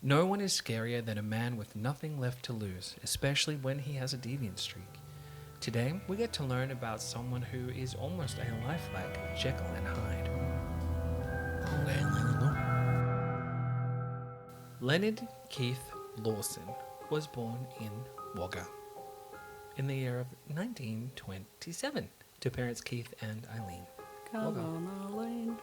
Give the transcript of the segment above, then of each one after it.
No one is scarier than a man with nothing left to lose, especially when he has a deviant streak. Today, we get to learn about someone who is almost a lifelike Jekyll and Hyde. Okay, let's go. Leonard Keith Lawson was born in Wagga in the year of 1927 to parents Keith and Eileen. Come on, Eileen.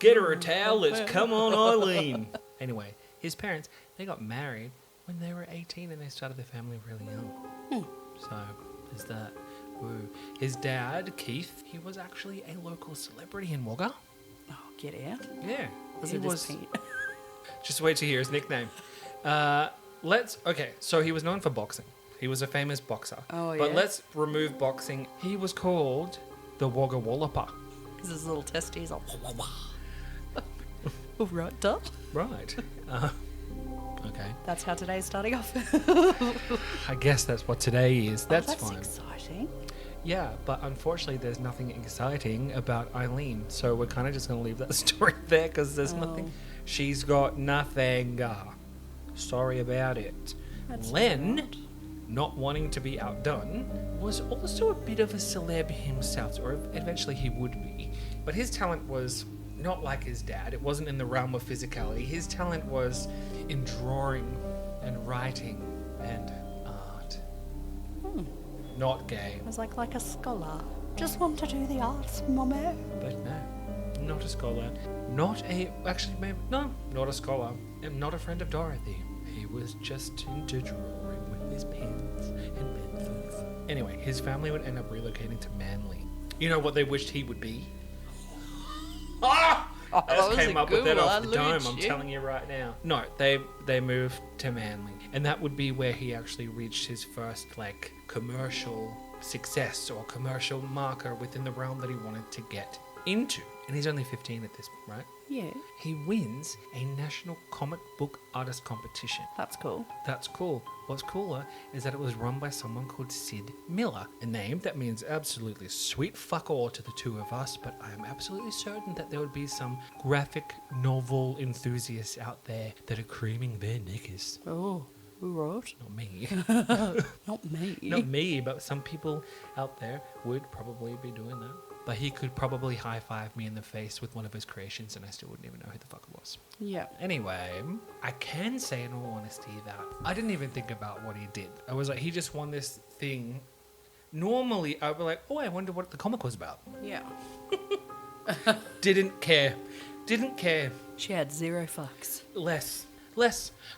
Get her a towel, let's come on, Eileen. Anyway, his parents, they got married when they were 18 and they started their family really young. So, there's that. Woo. His dad, Keith, he was actually a local celebrity in Wagga. Oh, get out. Yeah. Was he it was. Pete? Just wait to hear his nickname. Okay, so he was known for boxing. He was a famous boxer. Oh, yeah? But let's remove boxing. He was called the Wagga Walloper. Because his little testes are... All right, duh. Right. Okay. That's how today's starting off. I guess that's what today is. That's that's fine. Exciting. Yeah, but unfortunately there's nothing exciting about Eileen. So we're kind of just going to leave that story there because there's nothing. She's got nothing. Sorry about it. That's Len, not wanting to be outdone, was also a bit of a celeb himself, or eventually he would be. But his talent was not like his dad. It wasn't in the realm of physicality. His talent was in drawing and writing and art. Not gay. I was like a scholar. Just want to do the arts, mommy. But no, not a scholar. Not a scholar. And not a friend of Dorothy. He was just into drawing with his pens and pencils. Anyway, his family would end up relocating to Manly. You know what they wished he would be? I just came up with that off the dome, I'm telling you right now. No, they moved to Manly. And that would be where he actually reached his first, commercial success or commercial marker within the realm that he wanted to get into. And he's only 15 at this point, right? Yeah. He wins a national comic book artist competition. That's cool. That's cool. What's cooler is that it was run by someone called Sid Miller, a name that means absolutely sweet fuck all to the two of us, but I am absolutely certain that there would be some graphic novel enthusiasts out there that are creaming their knickers. Oh, right. Not me. Not me. Not me, but some people out there would probably be doing that. But he could probably high-five me in the face with one of his creations and I still wouldn't even know who the fuck it was. Yeah. Anyway, I can say in all honesty that I didn't even think about what he did. I was like, he just won this thing. Normally, I'd be like, oh, I wonder what the comic was about. Yeah. Didn't care. She had zero fucks. Less.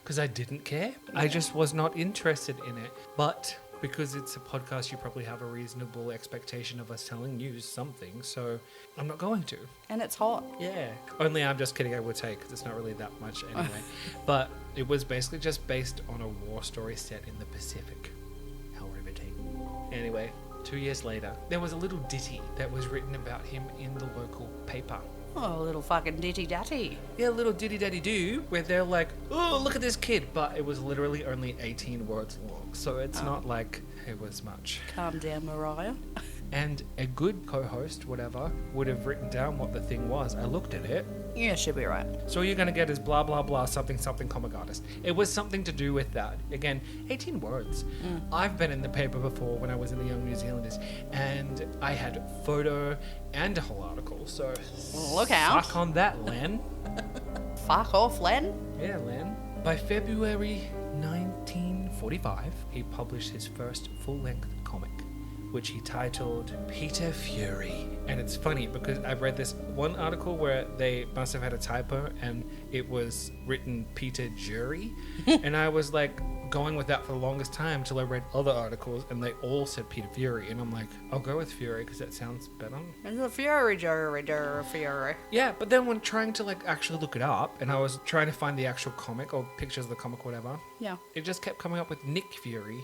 Because I didn't care. Yeah. I just was not interested in it. But because it's a podcast, you probably have a reasonable expectation of us telling you something, so I'm not going to. And it's hot. Yeah. Only I'm just kidding, I would say, because it's not really that much anyway. But it was basically just based on a war story set in the Pacific. How riveting. Anyway, 2 years later, there was a little ditty that was written about him in the local paper. Oh, a little fucking ditty-datty. Yeah, a little ditty-datty-doo, where they're like, oh, look at this kid. But it was literally only 18 words long, so it's not like it was much. Calm down, Mariah. And a good co-host, whatever, would have written down what the thing was. I looked at it. Yeah, she'll be right. So all you're going to get is blah, blah, blah, something, something, comic artist. It was something to do with that. Again, 18 words. I've been in the paper before when I was in the Young New Zealanders, and I had photo and a whole article. So look out. Fuck on that, Len. Fuck off, Len. Yeah, Len. By February 1945, he published his first full-length comic, which he titled Peter Fury. And it's funny because I've read this one article where they must have had a typo and it was written Peter Jury. And I was like going with that for the longest time till I read other articles and they all said Peter Fury. And I'm like, I'll go with Fury because that sounds better. And the Fury. Yeah, but then when trying to actually look it up and I was trying to find the actual comic or pictures of the comic, whatever. Yeah. It just kept coming up with Nick Fury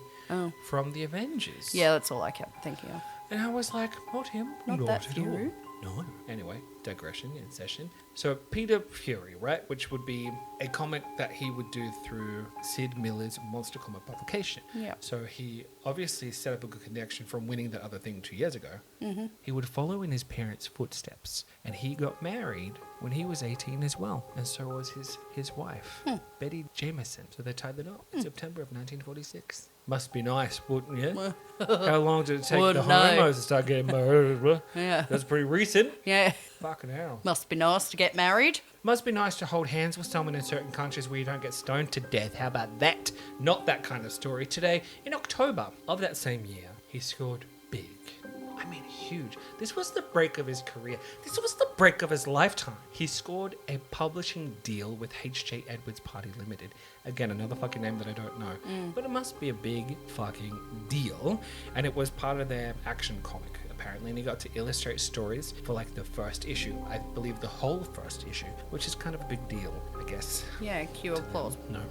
from the Avengers. Yeah, that's all I kept thinking of. And I was like, not him. Not that Fury. No. Anyway, digression in session. So Peter Fury, right, which would be a comic that he would do through Sid Miller's monster comic publication. Yeah. So he obviously set up a good connection from winning that other thing 2 years ago. Mm-hmm. He would follow in his parents' footsteps, and he got married when he was 18 as well, and so was his wife, Betty Jameson. So they tied the knot in September of 1946. Must be nice, wouldn't you? How long did it take the Wouldn't know. homos to start getting married? Yeah. That's pretty recent. Yeah. Fucking hell. Must be nice to get married. Must be nice to hold hands with someone in certain countries where you don't get stoned to death. How about that? Not that kind of story. Today, in October of that same year, he scored big. I mean, huge. This was the break of his career. This was the break of his lifetime. He scored a publishing deal with H.J. Edwards Party Limited. Again, another fucking name that I don't know. But it must be a big fucking deal. And it was part of their action comic, apparently. And he got to illustrate stories for like the first issue. I believe the whole first issue, which is kind of a big deal, I guess. Yeah, cue applause. No.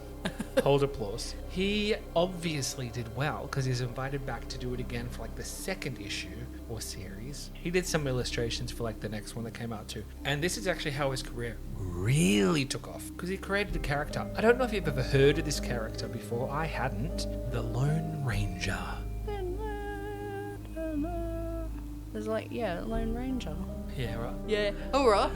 Hold applause. He obviously did well because he's invited back to do it again for like the second issue or series. He did some illustrations for like the next one that came out too. And this is actually how his career really took off because he created a character. I don't know if you've ever heard of this character before. I hadn't. The Lone Ranger. There's like, yeah, Lone Ranger. Yeah, right. Yeah. All right.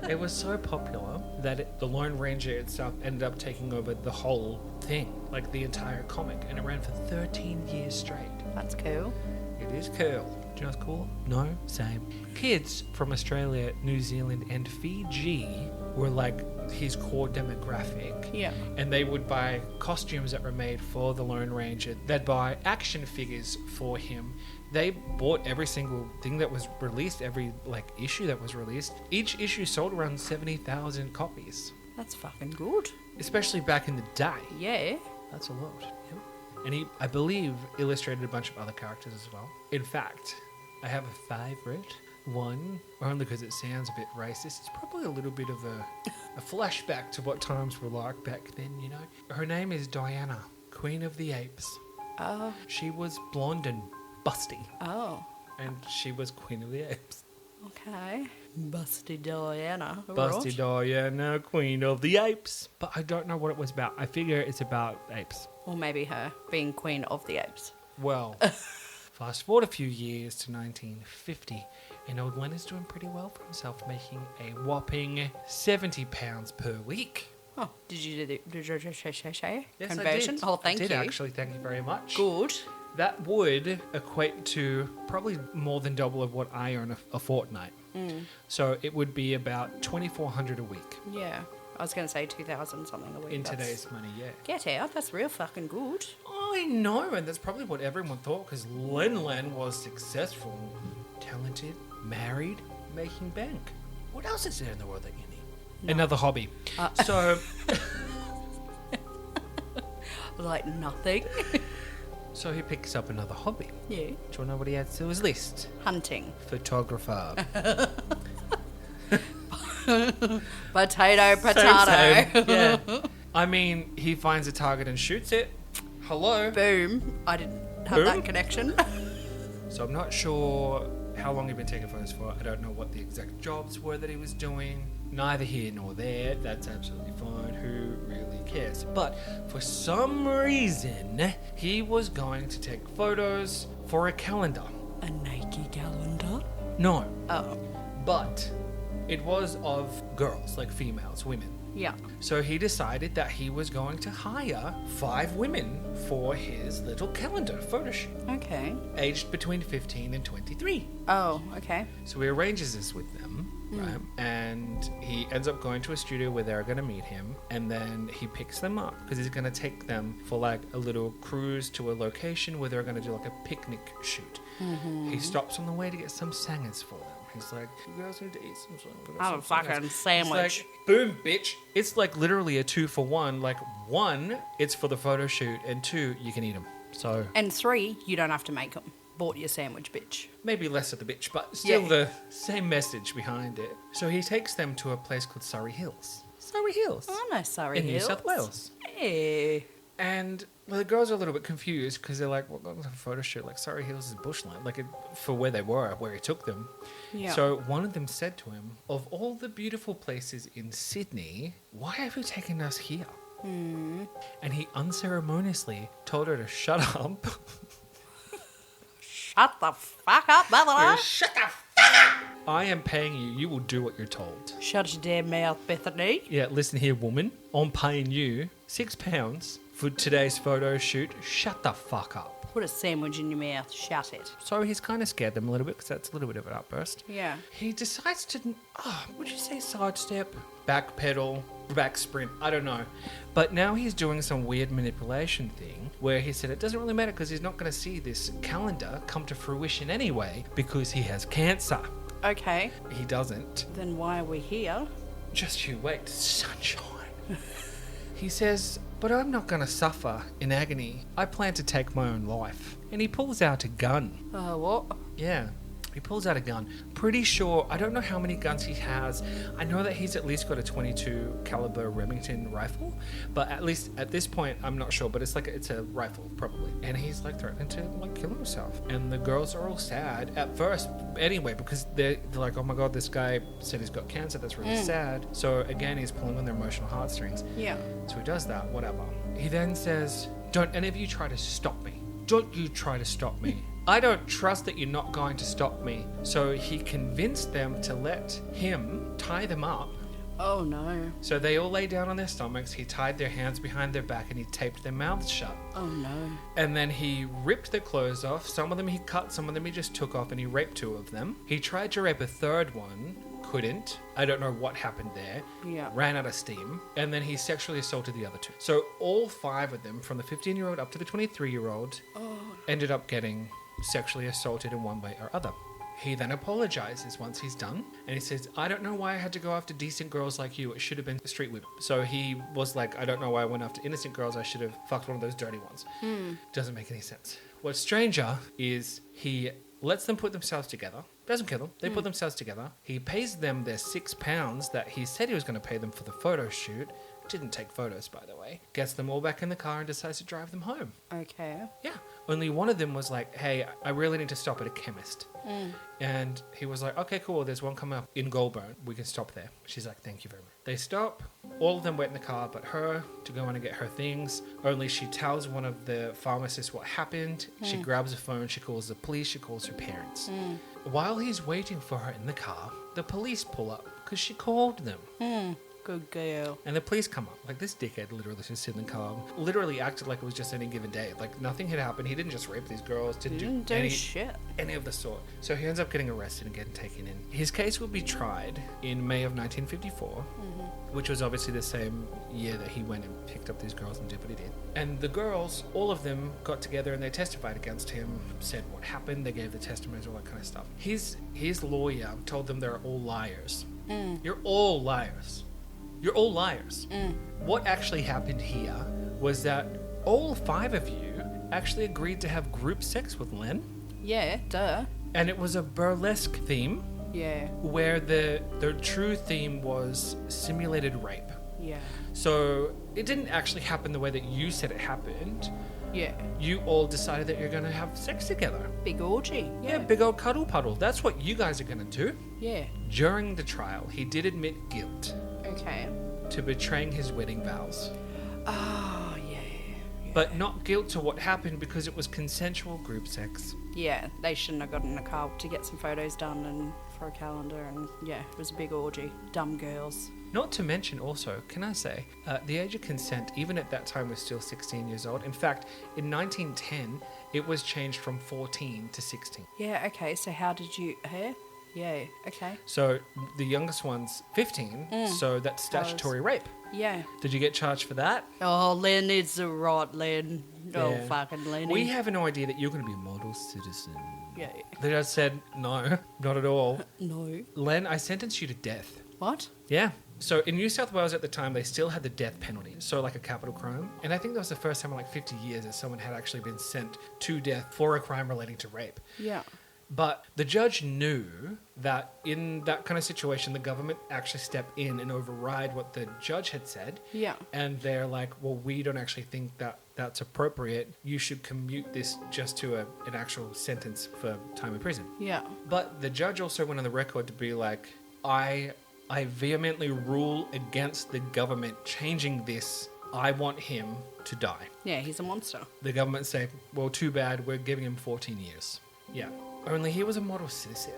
It was so popular that the Lone Ranger itself ended up taking over the whole thing, like the entire comic, and it ran for 13 years straight. That's cool. It is cool. Do you know what's cool? No? Same. Kids from Australia, New Zealand, and Fiji were like his core demographic. Yeah. And they would buy costumes that were made for the Lone Ranger. They'd buy action figures for him. They bought every single thing that was released, every like issue that was released. Each issue sold around 70,000 copies. That's fucking good. Especially back in the day. Yeah. That's a lot. Yep. And he, I believe, illustrated a bunch of other characters as well. In fact, I have a favorite one, only because it sounds a bit racist. It's probably a little bit of a flashback to what times were like back then, you know. Her name is Diana, Queen of the Apes. Oh. She was blonde and busty, Oh. and she was Queen of the Apes. Okay. Busty Diana. Busty Diana, Queen of the Apes. But I don't know what it was about. I figure it's about apes. Or maybe her being Queen of the Apes. Well, fast forward a few years to 1950, and old Len is doing pretty well for himself, making a whopping £70 per week. Oh, did you do the Yes, conversion? I did. Oh, thank I did you. actually. Thank you very much. Good. That would equate to probably more than double of what I earn a fortnight. So it would be about $2,400 a week. Yeah. I was going to say 2,000 something a week. In That's- today's money, yeah. Get out. That's real fucking good. I know, and that's probably what everyone thought, because Len was successful, talented, married, making bank. What else is there in the world that you need? No. Another hobby. So, Like nothing. so he picks up another hobby. Yeah. Do you want to know what he adds to his list? Hunting. Photographer. Potato. Same. Yeah. I mean, he finds a target and shoots it. Hello. Boom. I didn't have Boom. that connection. So I'm not sure how long he'd been taking photos for. I don't know what the exact jobs were that he was doing. Neither here nor there. That's absolutely fine. Who really cares? But for some reason, he was going to take photos for a calendar. A Nike calendar? No, Oh. but it was of girls, like females, women. Yeah. So he decided that he was going to hire 5 women for his little calendar photo shoot, Okay. aged between 15 and 23. Oh, okay. So he arranges this with them, right? And he ends up going to a studio where they're going to meet him, and then he picks them up because he's going to take them for like a little cruise to a location where they're going to do like a picnic shoot. He stops on the way to get some sangers for them. He's like, you guys need to eat some sangers. Have a fucking sandwich. He's like, boom, bitch. It's like literally a 2-for-1. Like 1, it's for the photo shoot, and 2, you can eat them. So And 3, you don't have to make them. Bought your sandwich, bitch. maybe less of the bitch, but still Yeah. the same message behind it. So he takes them to a place called Surrey Hills. Surrey Hills. I know Surrey in Hills. New South Wales. Hey. And the girls are a little bit confused because they're like, well, that's a photo shoot. Like, Surrey Hills is bushland, for where they were, where he took them. Yeah. So one of them said to him, of all the beautiful places in Sydney, why have you taken us here? Hmm. And he unceremoniously told her to shut up. Shut the fuck up, mother. Shut the fuck up! I am paying you. You will do what you're told. Shut your damn mouth, Bethany. Yeah, listen here, woman. I'm paying you £6 for today's photo shoot. Shut the fuck up. Put a sandwich in your mouth. Shut it. So he's kind of scared them a little bit because that's a little bit of an outburst. Yeah. He decides to, would you say sidestep, backpedal, back sprint? I don't know. But now he's doing some weird manipulation thing where he said it doesn't really matter because he's not going to see this calendar come to fruition anyway because he has cancer. Okay. He doesn't. Then why are we here? Just you wait, sunshine. He says, but I'm not going to suffer in agony. I plan to take my own life. And he pulls out a gun. What? Yeah, he pulls out a gun. Pretty sure, I don't know how many guns he has. I know that he's at least got a 22 caliber Remington rifle, but at least at this point, I'm not sure, but it's a rifle probably. And he's like threatening to kill himself. And the girls are all sad at first anyway, because they're like, oh my God, this guy said he's got cancer. That's really sad. So again, he's pulling on their emotional heartstrings. Yeah. So he does that, whatever. He then says, don't any of you try to stop me. Don't you try to stop me. I don't trust that you're not going to stop me. So he convinced them to let him tie them up. Oh no. So they all lay down on their stomachs. He tied their hands behind their back and he taped their mouths shut. Oh no. And then he ripped their clothes off. Some of them he cut, some of them he just took off, and he raped 2 of them. He tried to rape a third one. Couldn't. I don't know what happened there. Yeah. Ran out of steam. And then he sexually assaulted the other 2. So all 5 of them, from the 15-year-old up to the 23-year-old, ended up getting sexually assaulted in one way or other. He then apologizes once he's done, and he says, I don't know why I had to go after decent girls like you. It should have been street women. So he was like, I don't know why I went after innocent girls. I should have fucked one of those dirty ones. Doesn't make any sense. What's stranger is he lets them put themselves together. Doesn't kill them. They put themselves together. He pays them their £6 that he said he was going to pay them for the photo shoot. Didn't take photos, by the way. Gets them all back in the car and decides to drive them home. Okay. Yeah. Only one of them was like, hey, I really need to stop at a chemist. And he was like, okay, cool. There's one coming up in Goulburn. We can stop there. She's like, thank you very much. They stop. All of them wait in the car but her to go in and get her things. Only she tells one of the pharmacists what happened. She grabs a phone. She calls the police. She calls her parents. While he's waiting for her in the car, the police pull up because she called them. Good girl. And the police come up. Like, this dickhead literally just sit in the car. Literally acted like it was just any given day. Like, nothing had happened. He didn't just rape these girls. Didn't do any shit. Any of the sort. So he ends up getting arrested and getting taken in. His case will be tried in May of 1954, which was obviously the same year that he went and picked up these girls and did what he did. And the girls, all of them got together and they testified against him, said what happened. They gave the testimonies, all that kind of stuff. His lawyer told them they're all liars. You're all liars. You're all liars. What actually happened here was that all 5 of you actually agreed to have group sex with Len. Yeah, duh. And it was a burlesque theme. Yeah. Where the true theme was simulated rape. Yeah. So it didn't actually happen the way that you said it happened. Yeah. You all decided that you're going to have sex together. Big orgy. Yeah, big old cuddle puddle. That's what you guys are going to do. Yeah. During the trial, he did admit guilt. Okay. To betraying his wedding vows. Oh, yeah. But not guilt to what happened because it was consensual group sex. Yeah, they shouldn't have gotten in a car to get some photos done and for a calendar, and yeah, it was a big orgy. Dumb girls. Not to mention also, can I say, the age of consent, even at that time, was still 16 years old. In fact, in 1910, it was changed from 14 to 16. Yeah, okay, so how did you... Yeah, okay. So the youngest one's 15, so that's statutory rape. Yeah. Did you get charged for that? Oh, Len is the right Len. Oh, Yeah. fucking Lenny. We have no idea that you're going to be a model citizen. Yeah. The judge said, no, not at all. No. Len, I sentenced you to death. What? Yeah. So in New South Wales at the time, they still had the death penalty, so like a capital crime. And I think that was the first time in like 50 years that someone had actually been sent to death for a crime relating to rape. Yeah. But the judge knew that in that kind of situation, the government actually step in and override what the judge had said. Yeah. And they're like, well, we don't actually think that that's appropriate. You should commute this just to an actual sentence for time in prison. Yeah. But the judge also went on the record to be like, I vehemently rule against the government changing this. I want him to die. Yeah, he's a monster. The government say, well, too bad, we're giving him 14 years. Yeah. Only he was a model citizen.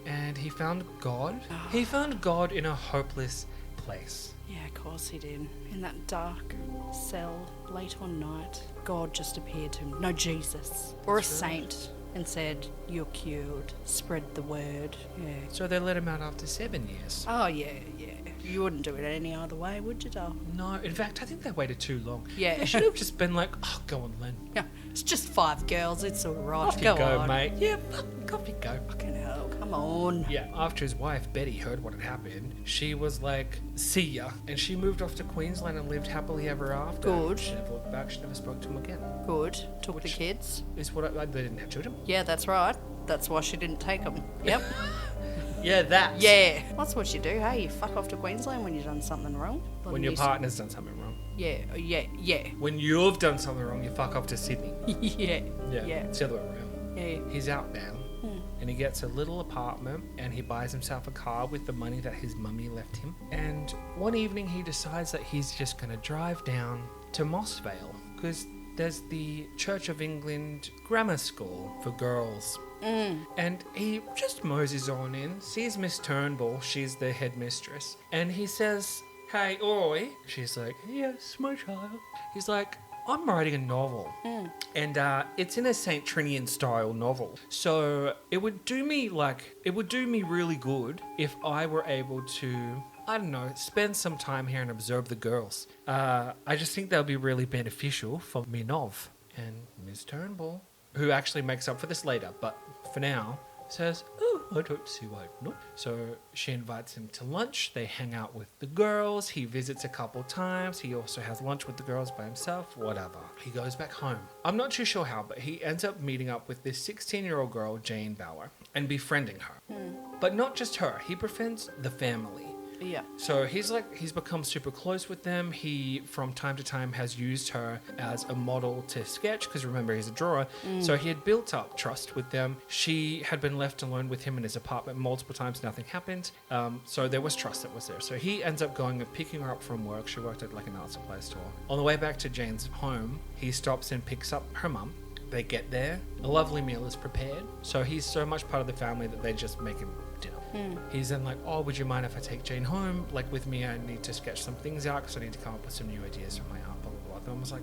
And he found God. He found God in a hopeless place. Yeah, of course he did. In that dark cell, late one night, God just appeared to him. No, Jesus. Or That's a saint. And said, you're cured. Spread the word. Yeah. So they let him out after 7 years. Oh, yeah. You wouldn't do it any other way, would you, doll? No, in fact, I think they waited too long. Yeah. They should have just been like, oh, go on, Len. Yeah, it's just 5 girls. It's all right. Off you go, on. mate. Yeah, off you go. Fucking hell, come on. Yeah, after his wife, Betty, heard what had happened, she was like, see ya. And she moved off to Queensland and lived happily ever after. Good. She never looked back. She never spoke to him again. Good. Took the Which- kids. Is what they didn't have children. Yeah, that's right. That's why she didn't take them. Yep. Yeah, that. Yeah. That's what you do, hey? You fuck off to Queensland when you've done something wrong. When your partner's done something wrong. Yeah. When you've done something wrong, you fuck off to Sydney. Yeah. Yeah. It's the other way around. Yeah. He's out now. And he gets a little apartment and he buys himself a car with the money that his mummy left him. And one evening he decides that he's just going to drive down to Mossvale because there's the Church of England grammar school for girls. And he just moseys on in, sees Miss Turnbull, she's the headmistress, and he says, hey, oi. She's like, yes, my child. He's like, I'm writing a novel, and it's in a St. Trinian style novel. So it would do me really good if I were able to, I don't know, spend some time here and observe the girls. I just think that would be really beneficial for me nov. And Miss Turnbull, who actually makes up for this later, but for now, says, oh, I don't see why not. So she invites him to lunch. They hang out with the girls. He visits a couple times. He also has lunch with the girls by himself, whatever. He goes back home. I'm not too sure how, but he ends up meeting up with this 16-year-old girl, Jane Bower, and befriending her. But not just her. He befriends the family. Yeah. So he's become super close with them. He, from time to time, has used her as a model to sketch, because remember, he's a drawer. So he had built up trust with them. She had been left alone with him in his apartment multiple times. Nothing happened. So there was trust that was there. So he ends up going and picking her up from work. She worked at like an art supply store. On the way back to Jane's home, he stops and picks up her mum. They get there. A lovely meal is prepared. So he's so much part of the family that they just make him dinner. He's then like, oh, would you mind if I take Jane home? Like with me, I need to sketch some things out because I need to come up with some new ideas for my art, blah, blah, blah. And I was like,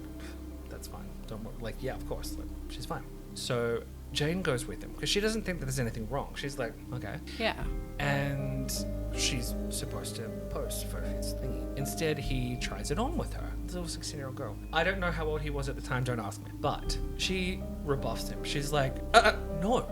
that's fine. Don't worry. Like, yeah, of course. Like, she's fine. So Jane goes with him because she doesn't think that there's anything wrong. She's like, okay. Yeah. And she's supposed to pose for his thingy. Instead, he tries it on with her. This little 16-year-old girl. I don't know how old he was at the time, don't ask me. But she rebuffs him. She's like, no.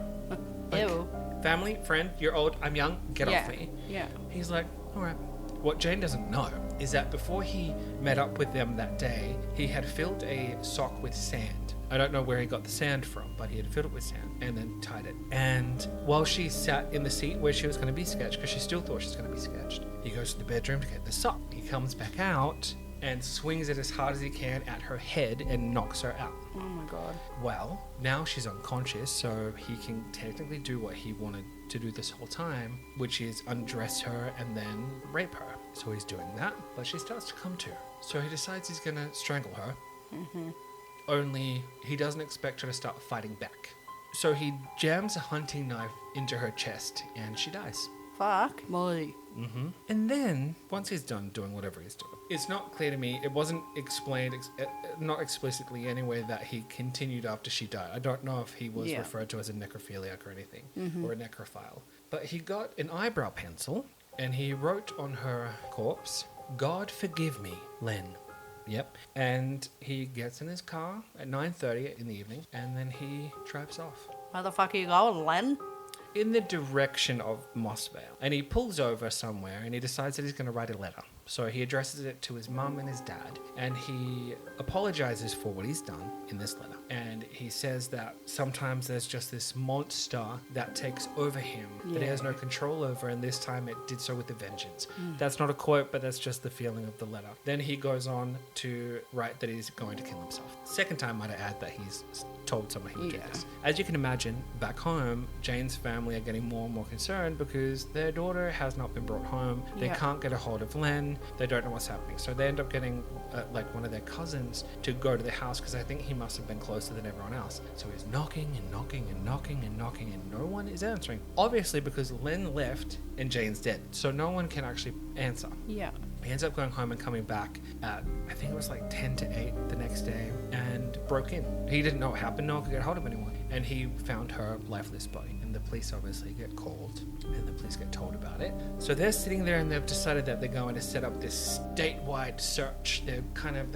Like, Ew. family, friend, you're old, I'm young, get off me. Yeah. He's like, all right. What Jane doesn't know is that before he met up with them that day, he had filled a sock with sand. I don't know where he got the sand from, but he had filled it with sand and then tied it. And while she sat in the seat where she was going to be sketched, because she still thought she was going to be sketched, he goes to the bedroom to get the sock. He comes back out and swings it as hard as he can at her head and knocks her out. Oh my god. Well, now she's unconscious, so he can technically do what he wanted to do this whole time, which is undress her and then rape her. So he's doing that, but she starts to come to. So he decides he's going to strangle her. Only he doesn't expect her to start fighting back. So he jams a hunting knife into her chest and she dies. Fuck. Molly. And then, once he's done doing whatever he's doing, it's not clear to me, it wasn't explained, not explicitly anyway, that he continued after she died. I don't know if he was referred to as a necrophiliac or anything, or a necrophile. But he got an eyebrow pencil, and he wrote on her corpse, God forgive me, Len. Yep. And he gets in his car at 9:30 in the evening, and then he drives off. Where the fuck are you going, Len? In the direction of Mossvale. And he pulls over somewhere and he decides that he's going to write a letter. So he addresses it to his mum and his dad, and he apologizes for what he's done in this letter. And he says that sometimes there's just this monster that takes over him that he has no control over, and this time it did so with a vengeance. That's not a quote, but that's just the feeling of the letter. Then he goes on to write that he's going to kill himself. Second time, might I add, that he's told someone he would do this. As you can imagine, back home, Jane's family are getting more and more concerned because their daughter has not been brought home. They can't get a hold of Len. They don't know what's happening. So they end up getting like one of their cousins to go to the house because I think he must have been closer than everyone else. So he's knocking and knocking and knocking and knocking, and no one is answering. Obviously because Len left and Jane's dead. So no one can actually answer. Yeah. He ends up going home and coming back at, I think it was like 10 to 8 the next day, and broke in. He didn't know what happened, no one could get hold of anyone. And he found her lifeless body. And the police obviously get called, and the police get told about it. So they're sitting there and they've decided that they're going to set up this statewide search. They're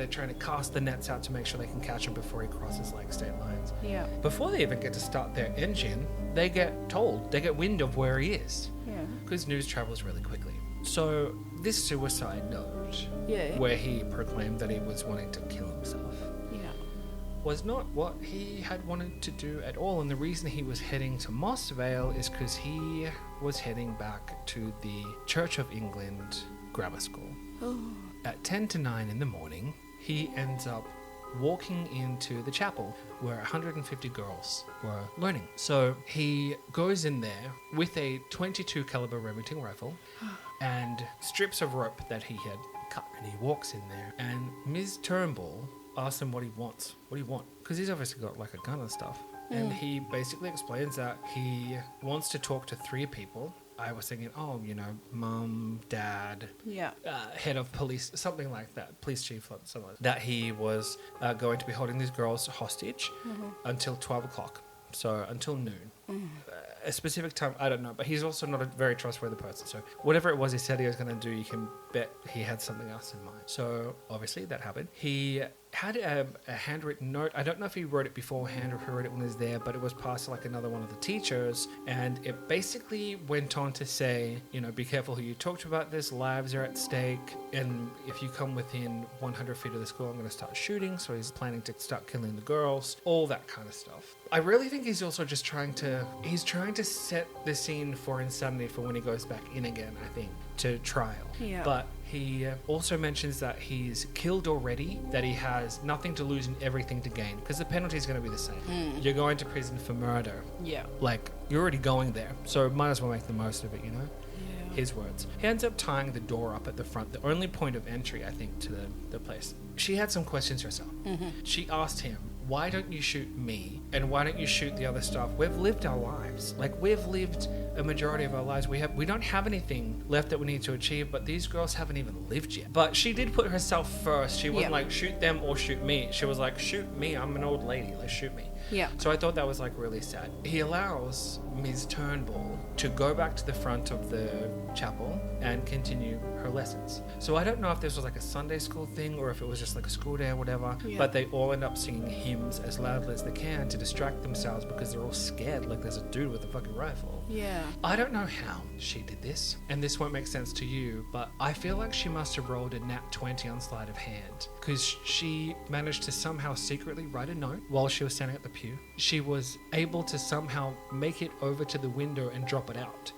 trying to cast the nets out to make sure they can catch him before he crosses like state lines. Yeah. Before they even get to start their engine, they get wind of where he is. Yeah. Because news travels really quickly. So this suicide note, where he proclaimed that he was wanting to kill himself, was not what he had wanted to do at all. And the reason he was heading to Moss Vale is because he was heading back to the Church of England grammar school. At 10 to 9 in the morning, he ends up walking into the chapel where 150 girls were learning. So he goes in there with a .22 caliber Remington rifle and strips of rope that he had cut, and he walks in there, and Ms. Turnbull asks him what he wants. What do you want? Because he's obviously got like a gun and stuff. And he basically explains that he wants to talk to 3 people. I was thinking, mum, dad, head of police, something like that, police chief, something like that. That he was going to be holding these girls hostage until 12 o'clock, so until noon. A specific time, I don't know, but he's also not a very trustworthy person. So whatever it was he said he was going to do, you can bet he had something else in mind. So obviously that happened. He had a handwritten note. I don't know if he wrote it beforehand or if he wrote it when he was there, but it was passed to like another one of the teachers, and it basically went on to say, be careful who you talk to about this, lives are at stake, and if you come within 100 feet of the school, I'm going to start shooting. So he's planning to start killing the girls, all that kind of stuff. I really think he's also just trying to set the scene for insanity for when he goes back in again, I think, to trial. Yeah. But he also mentions that he's killed already, that he has nothing to lose and everything to gain, because the penalty is going to be the same. You're going to prison for murder. Yeah. Like, you're already going there, so might as well make the most of it, Yeah. His words. He ends up tying the door up at the front, the only point of entry, I think, to the place. She had some questions herself. She asked him, why don't you shoot me? And why don't you shoot the other staff? We've lived our lives. Like, we've lived a majority of our lives. We don't have anything left that we need to achieve, but these girls haven't even lived yet. But she did put herself first. She wasn't like, shoot them or shoot me. She was like, shoot me. I'm an old lady. Like, shoot me. Yeah. So I thought that was like really sad. He allows Ms. Turnbull to go back to the front of the chapel and continue her lessons. So I don't know if this was like a Sunday school thing or if it was just like a school day or whatever, but they all end up singing hymns as loudly as they can to distract themselves because they're all scared, like there's a dude with a fucking rifle. Yeah. I don't know how she did this, and this won't make sense to you, but I feel like she must have rolled a nat 20 on sleight of hand, because she managed to somehow secretly write a note while she was standing at the pew. She was able to somehow make it over to the window and drop it out.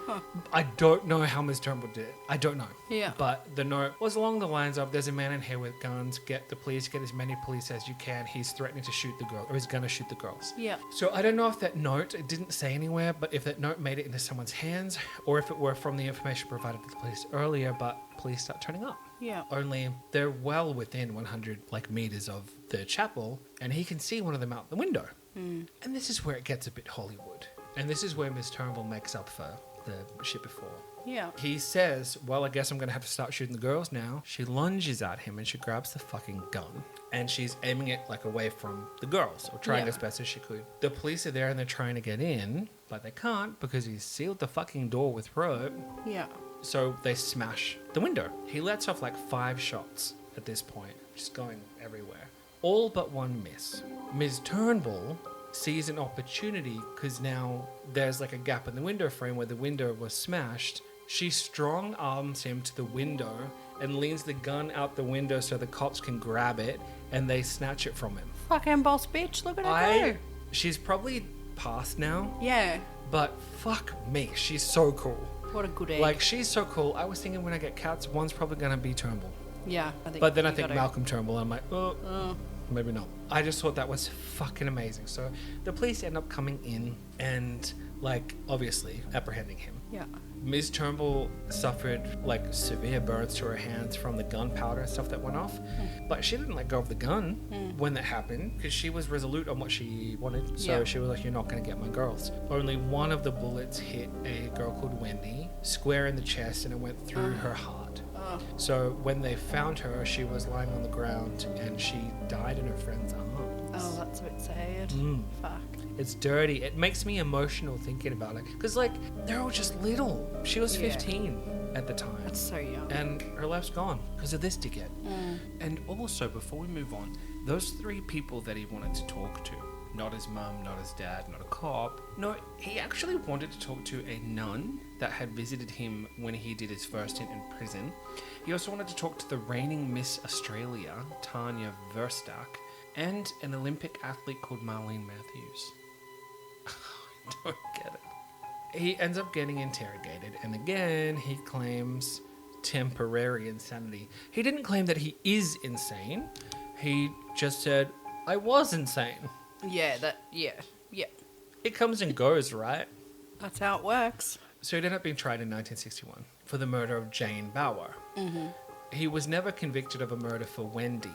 I don't know how Ms. Turnbull did it. I don't know. Yeah. But the note was along the lines of, there's a man in here with guns, get the police, get as many police as you can. He's threatening to shoot the girl, or he's gonna shoot the girls. Yeah. So I don't know if that note, it didn't say anywhere, but if that note made it into someone's hands, or if it were from the information provided to the police earlier, but police start turning up. Yeah. Only they're well within 100 meters of the chapel, and he can see one of them out the window. And this is where it gets a bit Hollywood. And this is where Miss Turnbull makes up for the shit before. Yeah. He says, well, I guess I'm going to have to start shooting the girls now. She lunges at him and she grabs the fucking gun. And she's aiming it away from the girls, or trying as best as she could. The police are there and they're trying to get in, but they can't because he's sealed the fucking door with rope. Yeah. So they smash the window. He lets off 5 shots at this point, just going everywhere. All but one miss. Ms. Turnbull sees an opportunity because now there's a gap in the window frame where the window was smashed. She strong arms him to the window and leans the gun out the window so the cops can grab it and they snatch it from him. Fucking boss bitch, look at her go. She's probably past now, Yeah. but fuck me, she's so cool. What a good egg. Like, she's so cool. I was thinking when I get cats, one's probably going to be Turnbull. Yeah, I think. But then I think Malcolm Turnbull, and I'm like, oh, maybe not. I just thought that was fucking amazing. So the police end up coming in and, like, obviously apprehending him. Yeah. Ms. Turnbull suffered, like, severe burns to her hands from the gunpowder and stuff that went off. But she didn't let go of the gun when that happened because she was resolute on what she wanted. So she was like, you're not going to get my girls. Only one of the bullets hit a girl called Wendy square in the chest and it went through her heart. So when they found her, she was lying on the ground and she died in her friend's arms. Oh, that's a bit sad. Fuck. It's dirty. It makes me emotional thinking about it. Because, like, they're all just little. She was 15 at the time. That's so young. And her life's gone because of this dickhead. And also, before we move on, those 3 people that he wanted to talk to, not his mum, not his dad, not a cop. No, he actually wanted to talk to a nun that had visited him when he did his first stint in prison. He also wanted to talk to the reigning Miss Australia, Tanya Verstack, and an Olympic athlete called Marlene Matthews. I don't get it. He ends up getting interrogated, and again, he claims temporary insanity. He didn't claim that he is insane. He just said, I was insane. Yeah, It comes and goes, right? that's how it works. So he ended up being tried in 1961 for the murder of Jane Bauer. He was never convicted of a murder for Wendy.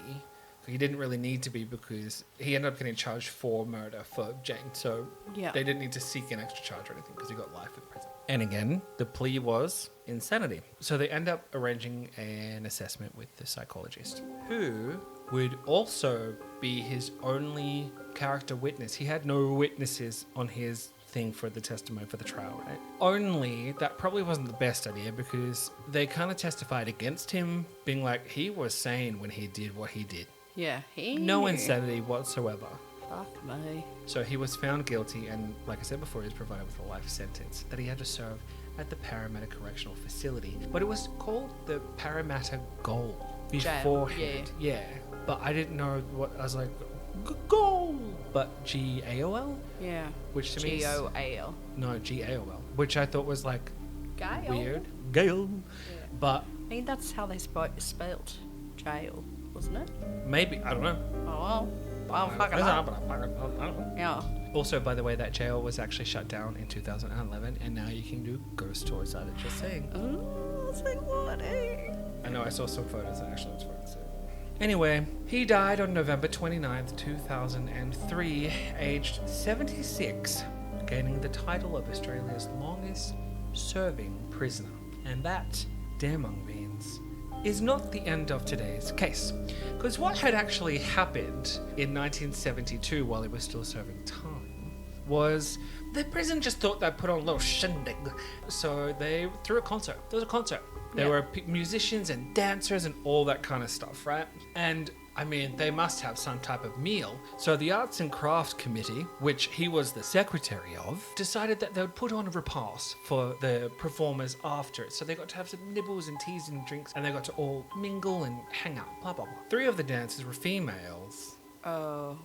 He didn't really need to be because he ended up getting charged for murder for Jane. So they didn't need to seek an extra charge or anything because he got life in prison. And again, the plea was insanity. So they end up arranging an assessment with the psychologist, who would also be his only character witness. He had no witnesses on his thing for the testimony for the trial, right? Only that probably wasn't the best idea because they kind of testified against him, being like, he was sane when he did what he did. Yeah, he No knew. insanity whatsoever. Fuck me. So he was found guilty, and like I said before, he was provided with a life sentence that he had to serve at the Parramatta Correctional Facility. But it was called the Parramatta Gaol beforehand. Yeah. But I didn't know what, I was like, Gaol! But G-A-O-L? Yeah. Which to me is... G-O-A-L. No, G-A-O-L. Which I thought was like... Gail? Weird. Gail. Yeah. But... I think that's how they spelt jail, wasn't it? Maybe, I don't know. Oh, well, fuck it up. Yeah. Also, by the way, that jail was actually shut down in 2011, and now you can do ghost tours out of it, just saying. Oh, so what? I know, I saw some photos, and actually it's fun to see. Anyway, he died on November 29th, 2003, aged 76, gaining the title of Australia's longest serving prisoner. And that, dear mung beans, is not the end of today's case. Because what had actually happened in 1972 while he was still serving time was the prison just thought they'd put on a little shindig. So they threw a concert. There was a concert. There were musicians and dancers and all that kind of stuff, right? And I mean, they must have some type of meal. So the Arts and Crafts Committee, which he was the secretary of, decided that they would put on a repast for the performers after it. So they got to have some nibbles and teas and drinks, and they got to all mingle and hang out, blah, blah, blah. 3 of the dancers were females. Oh.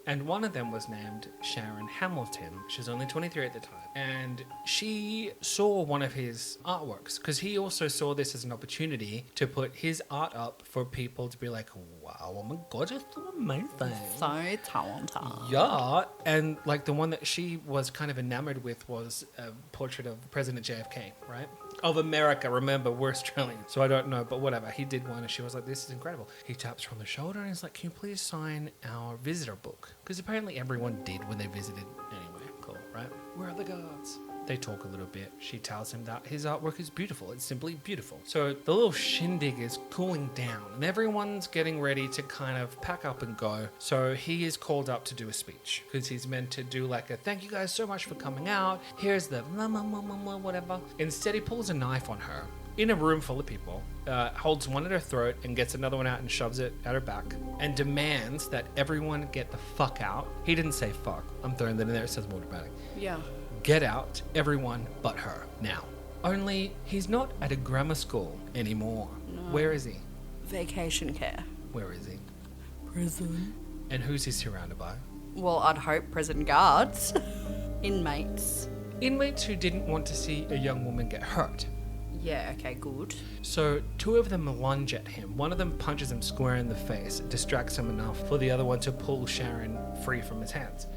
And one of them was named Sharon Hamilton. She was only 23 at the time. And she saw one of his artworks because he also saw this as an opportunity to put his art up for people to be like, wow, oh my God, it's so amazing. So talented. Yeah. And like the one that she was kind of enamored with was a portrait of President JFK, right? Of America. Remember, we're Australian, so I don't know, but whatever. He did one and she was like, this is incredible. He taps her on the shoulder and he's like, can you please sign our visitor book? Because apparently everyone did when they visited anyway. Cool, right? Where are the guards? They talk a little bit. She tells him that his artwork is beautiful. It's simply beautiful. So the little shindig is cooling down and everyone's getting ready to kind of pack up and go. So he is called up to do a speech because he's meant to do like a thank you guys so much for coming out. Here's the whatever. Instead, he pulls a knife on her in a room full of people, holds one at her throat and gets another one out and shoves it at her back and demands that everyone get the fuck out. He didn't say fuck. I'm throwing that in there. It says more dramatic. Yeah. Get out, everyone but her, now. Only he's not at a grammar school anymore. No. Where is he? Vacation care. Where is he? Prison. And who's he surrounded by? Well, I'd hope prison guards. Inmates. Inmates who didn't want to see a young woman get hurt. Yeah, okay, good. So 2 of them lunge at him. One of them punches him square in the face, distracts him enough for the other one to pull Sharon free from his hands.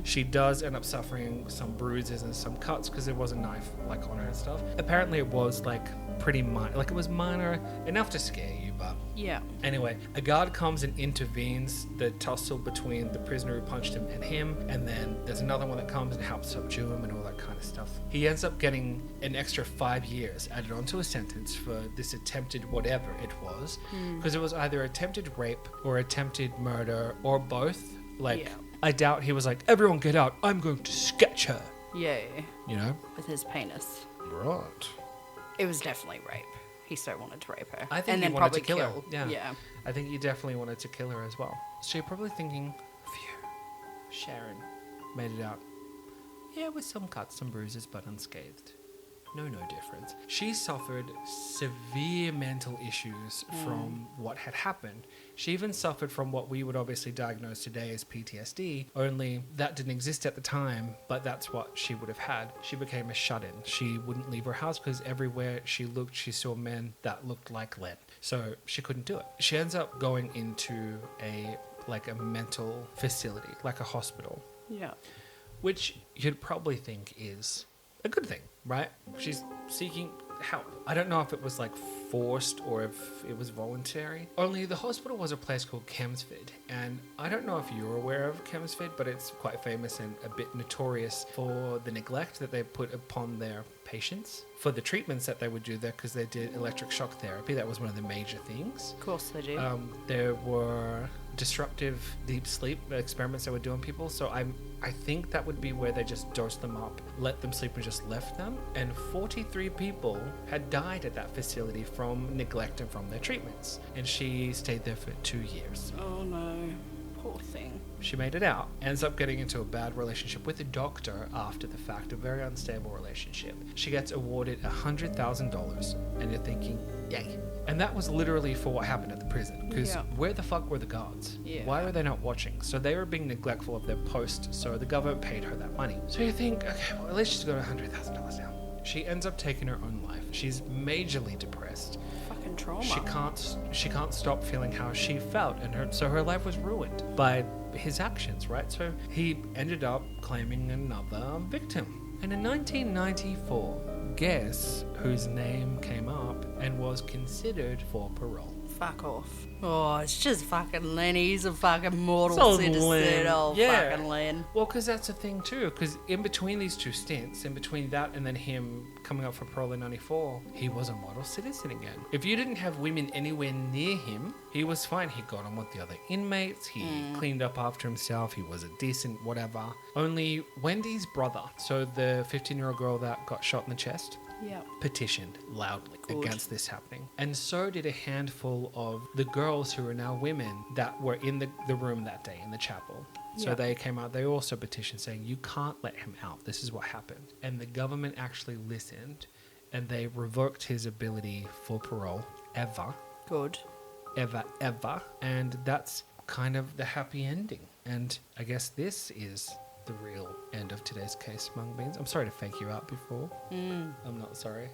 She does end up suffering some bruises and some cuts because there was a knife like on her and stuff. Apparently it was like pretty minor, like it was minor enough to scare you, but Yeah. anyway, a guard comes and intervenes the tussle between the prisoner who punched him and him, and then there's another one that comes and helps subdue him and all that kind of stuff. He ends up getting an extra 5 years added onto a sentence for this attempted whatever it was, because it was either attempted rape or attempted murder or both. Like, Yeah. I doubt he was like, everyone get out, I'm going to sketch her, Yeah. you know? With his penis. Right. It was definitely rape. He so wanted to rape her. I think and he then wanted probably to kill her. kill. Yeah. Yeah. I think he definitely wanted to kill her as well. So you're probably thinking, phew, Sharon made it out. Yeah, with some cuts, some bruises, but unscathed. No difference. She suffered severe mental issues from what had happened. She even suffered from what we would obviously diagnose today as PTSD, only that didn't exist at the time, but that's what she would have had. She became a shut-in. She wouldn't leave her house because everywhere she looked, she saw men that looked like Len. So she couldn't do it. She ends up going into a mental facility, like a hospital, Yeah. which you'd probably think is a good thing, right? She's seeking help. I don't know if it was like forced or if it was voluntary. Only the hospital was a place called Chelmsford, and I don't know if you're aware of Chelmsford, but it's quite famous and a bit notorious for the neglect that they put upon their patients, for the treatments that they would do there, because they did electric shock therapy. That was one of the major things. Of course they do. There were disruptive deep sleep experiments they would do on people, so I think that would be where they just dosed them up, let them sleep and just left them, and 43 people had died at that facility from neglect and from their treatments, and she stayed there for 2 years. Oh no. Poor thing. She made it out, ends up getting into a bad relationship with a doctor after the fact, a very unstable relationship. She gets awarded $100,000, and you're thinking, yay. And that was literally for what happened at the prison, because Yeah. where the fuck were the guards? Yeah. Why were they not watching? So they were being neglectful of their post, so the government paid her that money. So you think, okay, well, at least she's got $100,000 now. She ends up taking her own life. She's majorly depressed. Fucking trauma. She can't stop feeling how she felt, and so her life was ruined by his actions, right? So he ended up claiming another victim. And in 1994, guess whose name came up and was considered for parole? Fuck off. Oh, it's just fucking Len. He's a fucking mortal It's old citizen. Len. Oh, Yeah. fucking Len. Well, because that's the thing too, because in between these two stints, in between that and then him coming up for parole in 94, he was a model citizen again. If you didn't have women anywhere near him, he was fine. He got on with the other inmates, he cleaned up after himself, he was a decent whatever. Only Wendy's brother, so the 15-year-old girl that got shot in the chest, Yeah. petitioned loudly Good. against this happening. And so did a handful of the girls who are now women that were in the room that day in the chapel. So Yeah. they came out, they also petitioned saying, you can't let him out. This is what happened. And the government actually listened, and they revoked his ability for parole ever. Good. Ever. And that's kind of the happy ending. And I guess this is the real end of today's case, Mung Beans. I'm sorry to fake you out before. I'm not sorry.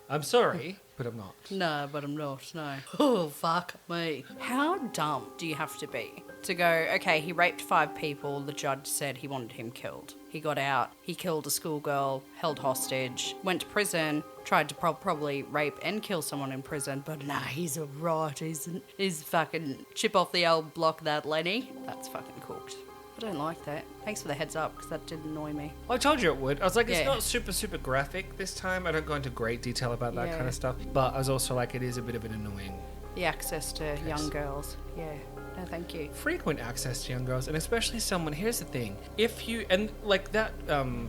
I'm sorry, but I'm not. No, but I'm not, no. Oh, fuck me. How dumb do you have to be to go, okay, he raped 5 people, the judge said he wanted him killed. He got out, he killed a schoolgirl, held hostage, went to prison, tried to probably rape and kill someone in prison, but nah, he's alright, he's fucking chip off the old block, that Lenny. That's fucking cooked. I don't like that. Thanks for the heads up, because that did annoy me. Well, I told you it would. I was like, it's Yeah. not super graphic this time. I don't go into great detail about that Yeah. kind of stuff. But I was also like, it is a bit of an annoying The access to Yes. young girls. Yeah. No, thank you. frequent access to young girls, and especially someone. Here's the thing: if you and like that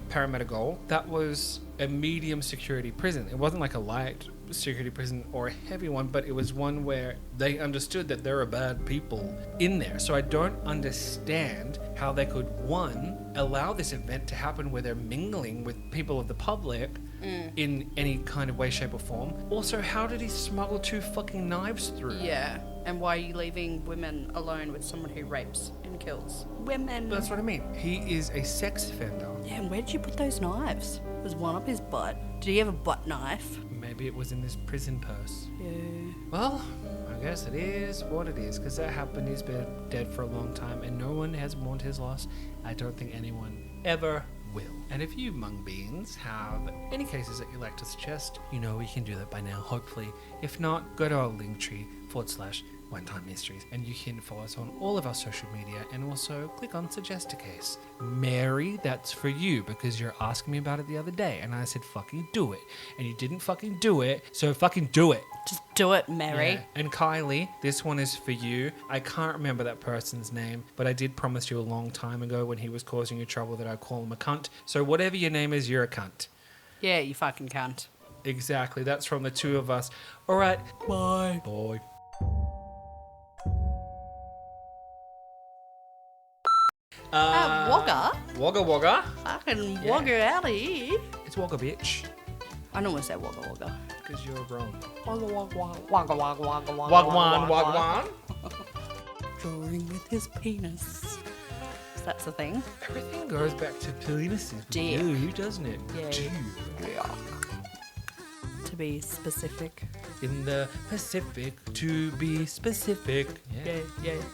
Parramatta Goal, that was a medium security prison. It wasn't like a light security prison or a heavy one, but it was one where they understood that there are bad people in there. So I don't understand how they could, one, allow this event to happen where they're mingling with people of the public, in any kind of way, shape, or form. Also, how did he smuggle 2 fucking knives through? Yeah. And why are you leaving women alone with someone who rapes and kills women? That's what I mean. He is a sex offender. Yeah, and where did you put those knives? Was one up his butt? Did he have a butt knife? Maybe it was in his prison purse. Yeah. Well, I guess it is what it is, because that happened. He's been dead for a long time, and no one has mourned his loss. I don't think anyone ever will. And if you, Mung Beans, have any cases that you'd like to suggest, you know we can do that by now, hopefully. If not, go to our linktree/One Time Mysteries, and you can follow us on all of our social media, and also click on Suggest a Case. Mary, that's for you, because you're asking me about it the other day, and I said fucking do it. And you didn't fucking do it, so fucking do it. Just do it, Mary. Yeah. And Kylie, this one is for you. I can't remember that person's name, but I did promise you a long time ago when he was causing you trouble that I'd call him a cunt. So whatever your name is, you're a cunt. Yeah, you fucking cunt. Exactly. That's from the 2 of us. All right. Bye. Bye. Wagga? Wagga Wagga. Fucking Wagga out of here. It's Wagga, bitch. I normally say Wagga Wagga. Because you're wrong. Wagga Wagga Wagga Wagga Wagga Wagga Wagwan, Wagwan. Drawing with his penis. That's the thing. Everything goes back to penises with Dear. you, doesn't it? Yeah. Dear. Yeah. To be specific. In the Pacific, to be specific. Yeah.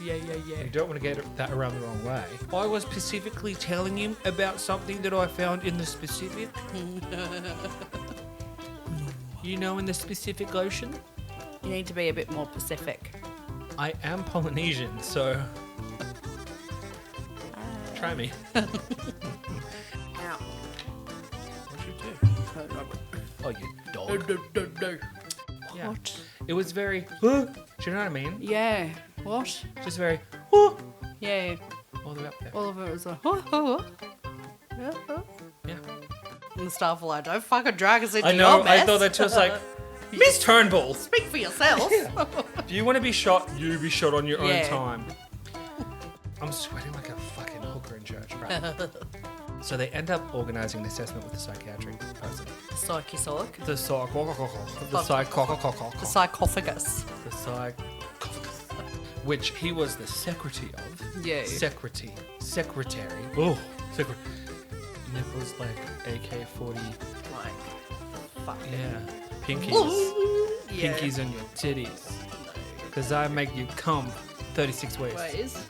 You don't want to get that around the wrong way. I was specifically telling him about something that I found in the specific. You know, in the Pacific Ocean? You need to be a bit more Pacific. I am Polynesian, so try me. Ow. What'd you do? Oh, you dog. Yeah. What? It was very, do you know what I mean? Yeah. What? Just very, Yeah. all the way up there. All of it was like, yeah. Yeah. And the staff were like, don't fucking drag us into I know, your mess. I thought that too. Was like, Miss Turnbull, Speak for yourself. if you want to be shot, you be shot on your own Yeah. time. I'm sweating like a fucking hooker in church, right? So they end up organising an assessment with the psychiatric person. Psyche sock. The The sarcophagus. which he was the secretary of. Yeah. Secretary. Oh, secretary. And it was like AK-40. Like, fuck Yeah. Pinkies. Yeah. Pinkies on your titties. Because I make you come 36 ways. Ways.